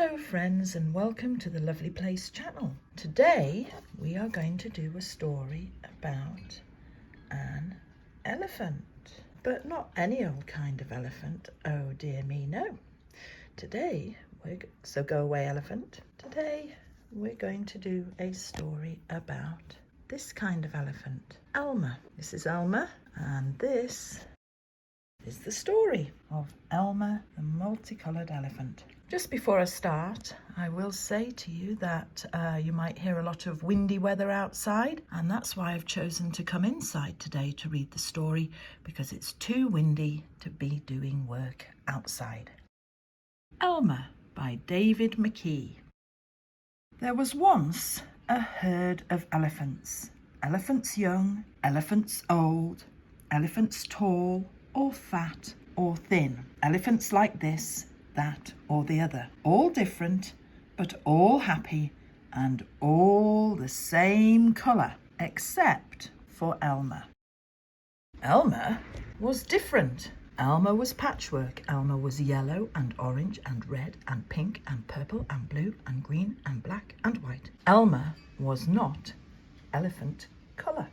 Hello friends, and welcome to the Lovely Place channel. Today we are going to do a story about an elephant, but not any old kind of elephant. Oh dear me, no. Today so go away elephant. Today we're going to do a story about this kind of elephant, ELMER. This is ELMER, and this is the story of ELMER, the multicolored elephant. Just before I start, I will say to you that you might hear a lot of windy weather outside, and that's why I've chosen to come inside today to read the story, because it's too windy to be doing work outside. ELMER by David McKee. There was once a herd of elephants. Elephants young, elephants old, elephants tall or fat or thin. Elephants like this, that or the other, all different but all happy and all the same colour, except for ELMER. ELMER was different. ELMER was patchwork. ELMER was yellow and orange and red and pink and purple and blue and green and black and white. ELMER was not elephant colour.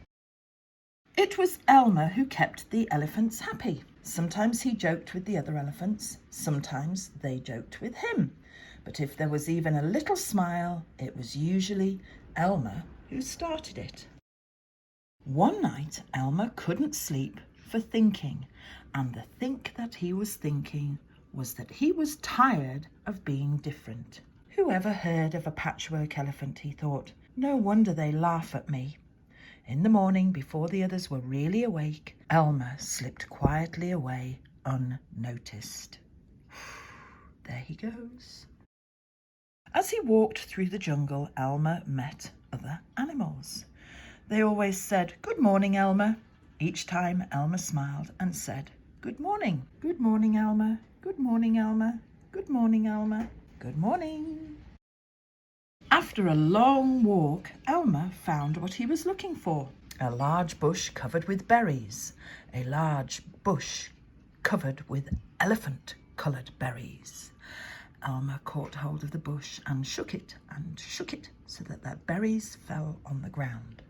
It was ELMER who kept the elephants happy. Sometimes he joked with the other elephants, sometimes they joked with him. But if there was even a little smile, it was usually ELMER who started it. One night, ELMER couldn't sleep for thinking, and the think that he was thinking was that he was tired of being different. Who ever heard of a patchwork elephant, he thought. No wonder they laugh at me. In the morning, before the others were really awake, ELMER slipped quietly away unnoticed. There he goes. As he walked through the jungle, ELMER met other animals. They always said, "Good morning, ELMER." Each time ELMER smiled and said, "Good morning. Good morning, ELMER. Good morning, ELMER. Good morning, ELMER. Good morning." After a long walk, ELMER found what he was looking for. A large bush covered with berries. A large bush covered with elephant-coloured berries. ELMER caught hold of the bush and shook it so that the berries fell on the ground.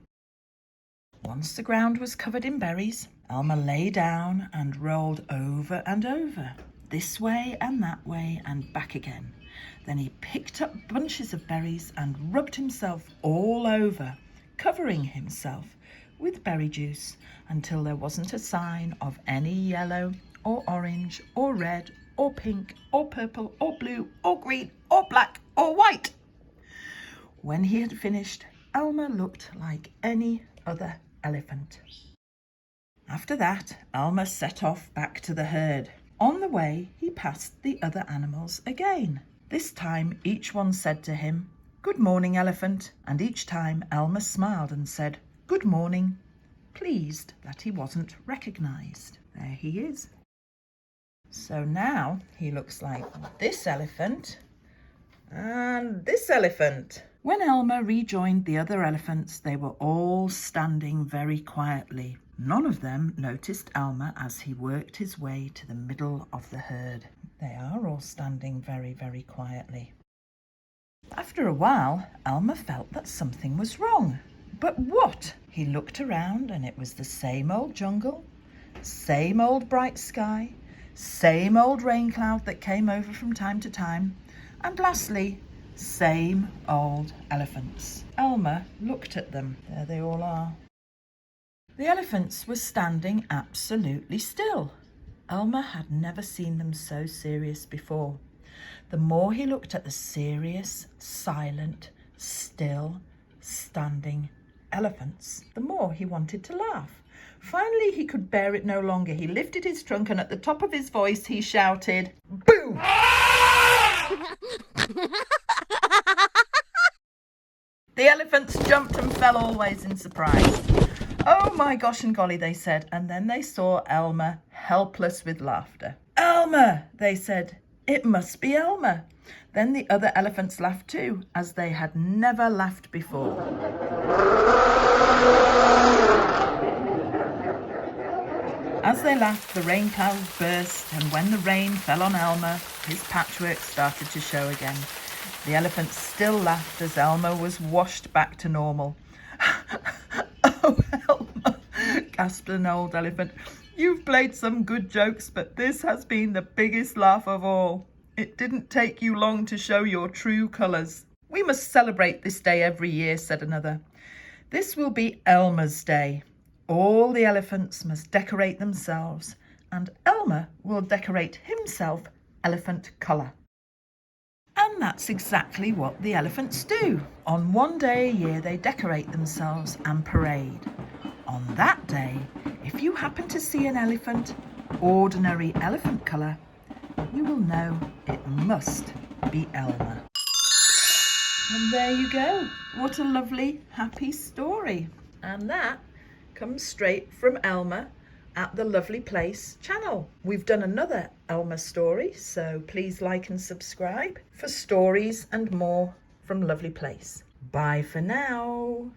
Once the ground was covered in berries, ELMER lay down and rolled over and over, this way and that way and back again. Then he picked up bunches of berries and rubbed himself all over, covering himself with berry juice until there wasn't a sign of any yellow or orange or red or pink or purple or blue or green or black or white. When he had finished, ELMER looked like any other elephant. After that, ELMER set off back to the herd. On the way, he passed the other animals again. This time, each one said to him, "Good morning, elephant," and each time ELMER smiled and said, "Good morning," pleased that he wasn't recognised. There he is. So now he looks like this elephant and this elephant. When ELMER rejoined the other elephants, they were all standing very quietly. None of them noticed ELMER as he worked his way to the middle of the herd. They are all standing very, very quietly. After a while, ELMER felt that something was wrong. But what? He looked around and it was the same old jungle, same old bright sky, same old rain cloud that came over from time to time, and lastly, same old elephants. ELMER looked at them. There they all are. The elephants were standing absolutely still. ELMER had never seen them so serious before. The more he looked at the serious, silent, still, standing elephants, the more he wanted to laugh. Finally, he could bear it no longer. He lifted his trunk and at the top of his voice, he shouted, "Boo!" The elephants jumped and fell all ways in surprise. "Oh my gosh and golly," they said, and then they saw ELMER helpless with laughter. "ELMER," they said. "It must be ELMER." Then the other elephants laughed too, as they had never laughed before. As they laughed, the rain clouds burst, and when the rain fell on Elmer, his patchwork started to show again. The elephant still laughed as Elmer was washed back to normal. "Oh, Elmer," gasped an old elephant. "You've played some good jokes, but this has been the biggest laugh of all. It didn't take you long to show your true colours." "We must celebrate this day every year," said another. "This will be Elmer's Day. All the elephants must decorate themselves, and Elmer will decorate himself elephant colour." And that's exactly what the elephants do. On one day a year, they decorate themselves and parade. On that day, if you happen to see an elephant, ordinary elephant colour, you will know it must be Elmer. And there you go. What a lovely, happy story. And that comes straight from Elmer at the Lovely Place channel. We've done another Elmer story, so please like and subscribe for stories and more from Lovely Place. Bye for now.